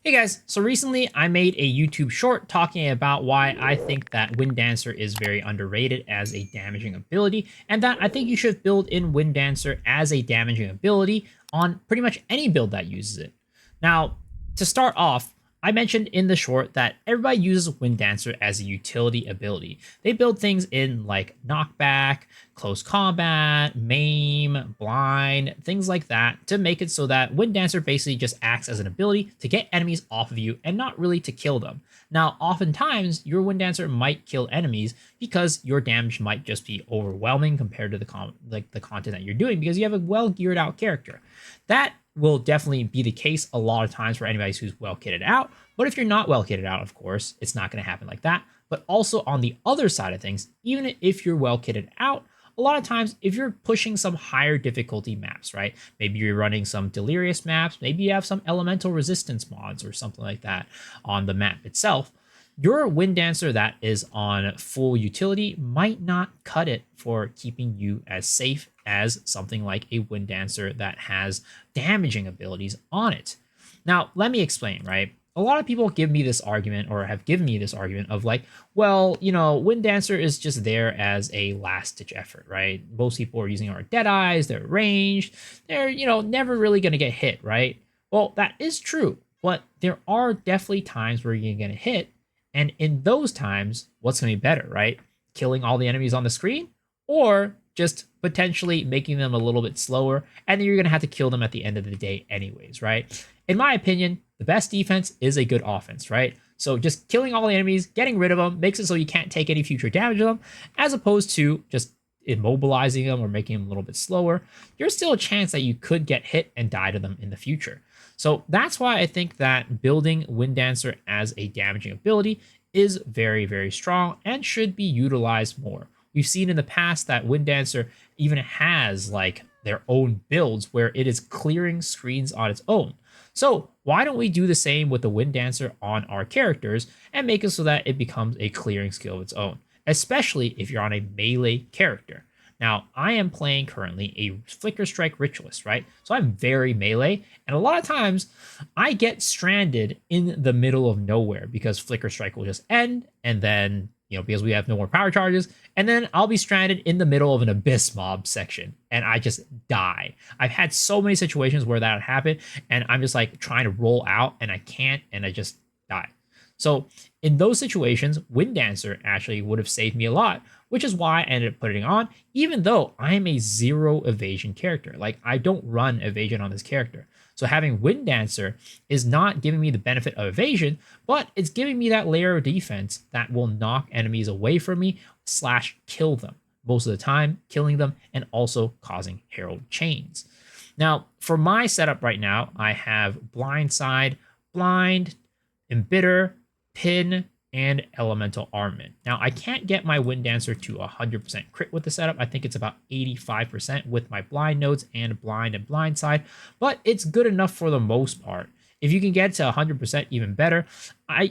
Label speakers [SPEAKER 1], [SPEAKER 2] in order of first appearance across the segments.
[SPEAKER 1] Hey guys, so recently I made a YouTube short talking about why I think that Wind Dancer is very underrated as a damaging ability, and that I think you should build in Wind Dancer as a damaging ability on pretty much any build that uses it. Now, to start off, I mentioned in the short that everybody uses Wind Dancer as a utility ability. They build things in like knockback, close combat, maim, blind, things like that to make it so that Wind Dancer basically just acts as an ability to get enemies off of you and not really to kill them. Now, oftentimes your Wind Dancer might kill enemies because your damage might just be overwhelming compared to the content that you're doing because you have a well geared out character. That will definitely be the case a lot of times for anybody who's well kitted out. But if you're not well kitted out, of course, it's not going to happen like that. But also on the other side of things, even if you're well kitted out, a lot of times if you're pushing some higher difficulty maps, right? Maybe you're running some delirious maps, maybe you have some elemental resistance mods or something like that on the map itself. Your Wind Dancer that is on full utility might not cut it for keeping you as safe as something like a Wind Dancer that has damaging abilities on it. Now, let me explain, right? A lot of people give me this argument or have given me this argument of like, well, Wind Dancer is just there as a last ditch effort, right? Most people are using our dead eyes, they're ranged, they're, never really going to get hit, right? Well, that is true, but there are definitely times where you're going to get hit. And in those times, what's going to be better, right? Killing all the enemies on the screen or just potentially making them a little bit slower, and then you're going to have to kill them at the end of the day anyways, right? In my opinion, the best defense is a good offense, right? So just killing all the enemies, getting rid of them, makes it so you can't take any future damage to them, as opposed to just immobilizing them or making them a little bit slower. There's still a chance that you could get hit and die to them in the future. So that's why I think that building Wind Dancer as a damaging ability is very, very strong and should be utilized more. We've seen in the past that Wind Dancer even has like their own builds where it is clearing screens on its own. So why don't we do the same with the Wind Dancer on our characters and make it so that it becomes a clearing skill of its own, especially if you're on a melee character. Now, I am playing currently a Flicker Strike Ritualist, right? So I'm very melee, and a lot of times I get stranded in the middle of nowhere because Flicker Strike will just end, and then, because we have no more power charges, and then I'll be stranded in the middle of an Abyss mob section, and I just die. I've had so many situations where that happened, and I'm just like trying to roll out, and I can't, and I just die. So in those situations, Wind Dancer actually would have saved me a lot, which is why I ended up putting it on, even though I am a zero evasion character. Like, I don't run evasion on this character. So having Wind Dancer is not giving me the benefit of evasion, but it's giving me that layer of defense that will knock enemies away from me / kill them. Most of the time, killing them and also causing Herald chains. Now, for my setup right now, I have Blindside, Blind, Embitter, Pin, and Elemental Armament. Now, I can't get my Wind Dancer to 100% crit with the setup. I think it's about 85% with my blind nodes and blindside, but it's good enough for the most part. If you can get to 100%, even better. I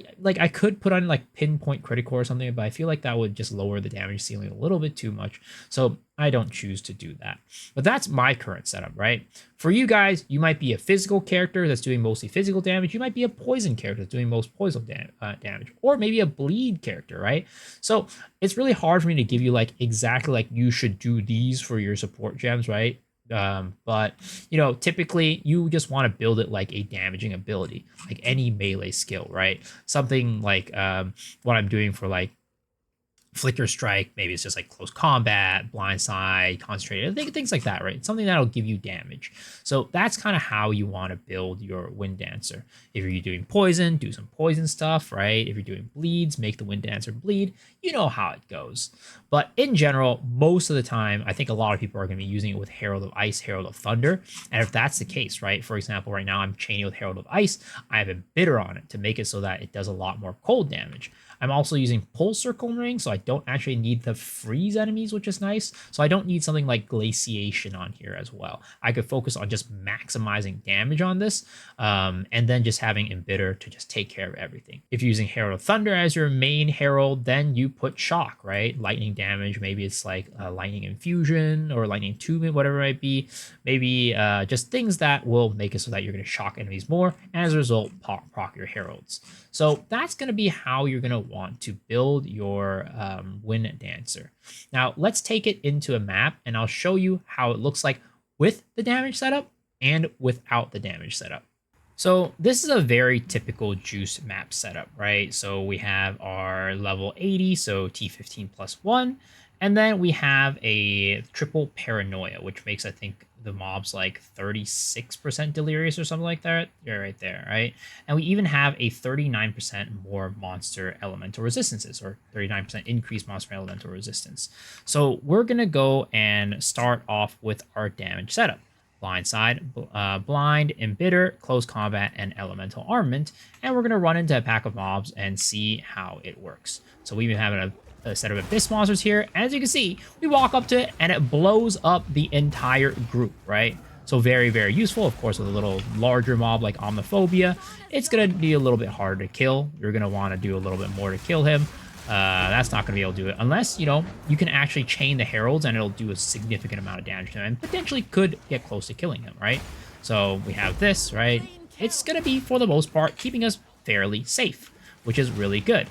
[SPEAKER 1] could put on like pinpoint critical or something, but I feel like that would just lower the damage ceiling a little bit too much. So I don't choose to do that. But that's my current setup, right? For you guys, you might be a physical character that's doing mostly physical damage. You might be a poison character that's doing most poison damage, or maybe a bleed character, right? So it's really hard for me to give you like exactly like you should do these for your support gems, right? But typically you just want to build it like a damaging ability, like any melee skill, right? Something like what I'm doing for like Flicker Strike, maybe it's just like close combat, blindside, concentrated, things like that, right? Something that'll give you damage. So that's kind of how you want to build your Wind Dancer. If you're doing poison, do some poison stuff, right? If you're doing bleeds, make the Wind Dancer bleed. You know how it goes. But in general, most of the time, I think a lot of people are going to be using it with Herald of Ice, Herald of Thunder. And if that's the case, right? For example, right now I'm chaining with Herald of Ice. I have a bitter on it to make it so that it does a lot more cold damage. I'm also using Pulse Circle Ring, so I don't actually need the freeze enemies, which is nice. So I don't need something like glaciation on here as well. I could focus on just maximizing damage on this, and then just having Embitter to just take care of everything. If you're using Herald of Thunder as your main herald, then you put shock, right? Lightning damage, maybe it's like lightning infusion or lightning attunement, whatever it might be. Maybe just things that will make it so that you're going to shock enemies more, and as a result, proc your heralds. So that's going to be how you're going to want to build your Wind Dancer. Now let's take it into a map, and I'll show you how it looks like with the damage setup and without the damage setup. So this is a very typical juice map setup, right? So we have our level 80, so T15 plus 1, and then we have a triple paranoia, which makes, I think, the mobs like 36% delirious or something like that. You're right there, right? And we even have a 39% more monster elemental resistances, or 39% increased monster elemental resistance. So we're going to go and start off with our damage setup. Blindside, blind, embitter, close combat, and elemental armament. And we're going to run into a pack of mobs and see how it works. So we even have a set of abyss monsters here. As you can see, we walk up to it and it blows up the entire group, right? So very, very useful. Of course, with a little larger mob like Omniphobia, it's going to be a little bit harder to kill. You're going to want to do a little bit more to kill him. That's not going to be able to do it unless, you can actually chain the heralds and it'll do a significant amount of damage to him and potentially could get close to killing him, right? So we have this, right? It's going to be, for the most part, keeping us fairly safe, which is really good.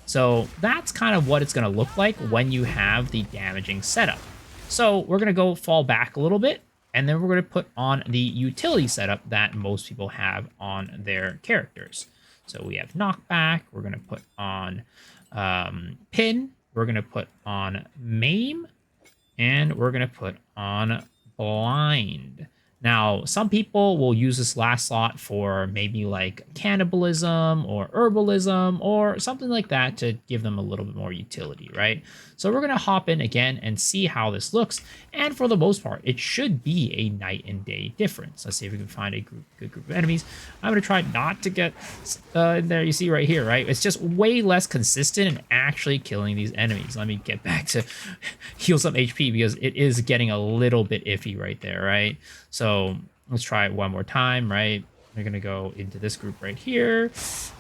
[SPEAKER 1] So that's kind of what it's going to look like when you have the damaging setup. So we're going to go fall back a little bit, and then we're going to put on the utility setup that most people have on their characters. So we have knockback, we're going to put on pin, we're going to put on maim, and we're going to put on blind. Now, some people will use this last slot for maybe like cannibalism or herbalism or something like that to give them a little bit more utility, right? So we're going to hop in again and see how this looks. And for the most part, it should be a night and day difference. Let's see if we can find a good group of enemies. I'm going to try not to get in there. You see right here, right? It's just way less consistent in actually killing these enemies. Let me get back to heal some HP because it is getting a little bit iffy right there, right? So let's try it one more time, right? We're going to go into this group right here.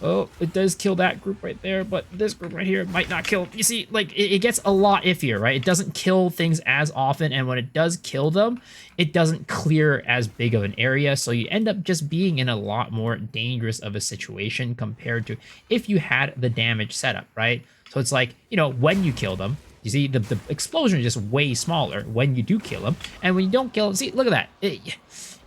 [SPEAKER 1] Oh, it does kill that group right there, but this group right here might not kill. You see, like, it gets a lot iffier, right? It doesn't kill things as often, and when it does kill them, it doesn't clear as big of an area, so you end up just being in a lot more dangerous of a situation compared to if you had the damage setup, right? So it's like, when you kill them, you see, the explosion is just way smaller when you do kill them. And when you don't kill them, see, look at that.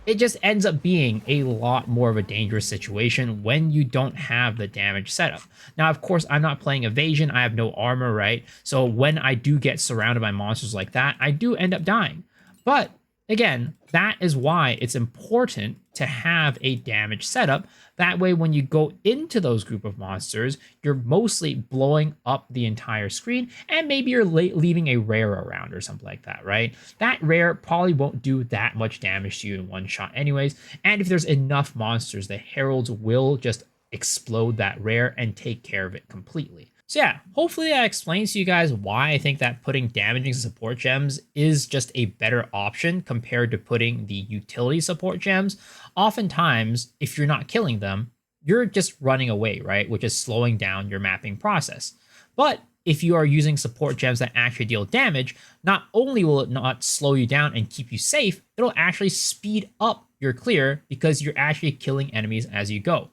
[SPEAKER 1] It just ends up being a lot more of a dangerous situation when you don't have the damage setup. Now, of course, I'm not playing evasion. I have no armor, right? So when I do get surrounded by monsters like that, I do end up dying. But again, that is why it's important to have a damage setup. That way, when you go into those group of monsters, you're mostly blowing up the entire screen, and maybe you're leaving a rare around or something like that, right? That rare probably won't do that much damage to you in one shot anyways, and if there's enough monsters, the heralds will just explode that rare and take care of it completely. So yeah, hopefully that explains to you guys why I think that putting damaging support gems is just a better option compared to putting the utility support gems. Oftentimes, if you're not killing them, you're just running away, right? Which is slowing down your mapping process. But if you are using support gems that actually deal damage, not only will it not slow you down and keep you safe, it'll actually speed up your clear because you're actually killing enemies as you go.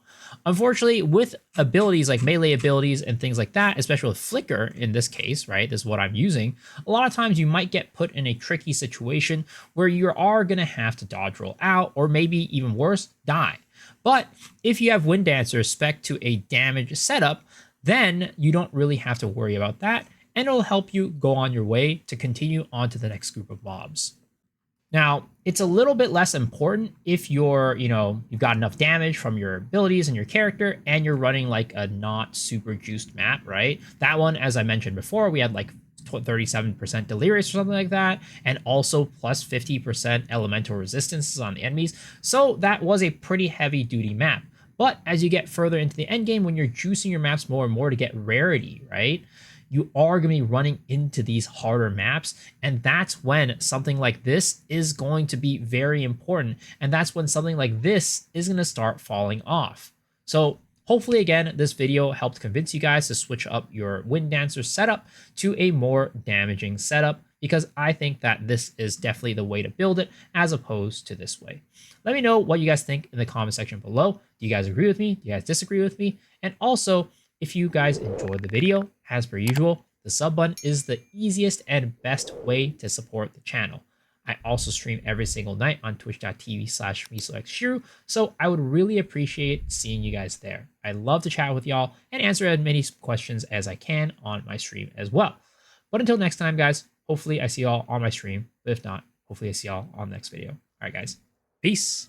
[SPEAKER 1] Unfortunately, with abilities like melee abilities and things like that, especially with Flicker in this case, right, this is what I'm using, a lot of times you might get put in a tricky situation where you are going to have to dodge roll out, or maybe even worse, die. But if you have Wind Dancer spec to a damage setup, then you don't really have to worry about that, and it'll help you go on your way to continue on to the next group of mobs. Now, it's a little bit less important if you're, you've got enough damage from your abilities and your character, and you're running like a not super juiced map, right? That one, as I mentioned before, we had like 37% delirious or something like that, and also plus 50% elemental resistances on the enemies. So that was a pretty heavy duty map. But as you get further into the end game, when you're juicing your maps more and more to get rarity, right? you are going to be running into these harder maps. And that's when something like this is going to be very important. And that's when something like this is going to start falling off. So hopefully, again, this video helped convince you guys to switch up your Wind Dancer setup to a more damaging setup, because I think that this is definitely the way to build it as opposed to this way. Let me know what you guys think in the comment section below. Do you guys agree with me? Do you guys disagree with me? And also, if you guys enjoyed the video, as per usual, the sub button is the easiest and best way to support the channel. I also stream every single night on twitch.tv/MesoXShiru, so I would really appreciate seeing you guys there. I love to chat with y'all and answer as many questions as I can on my stream as well. But until next time, guys, hopefully I see y'all on my stream. But if not, hopefully I see y'all on the next video. All right, guys. Peace.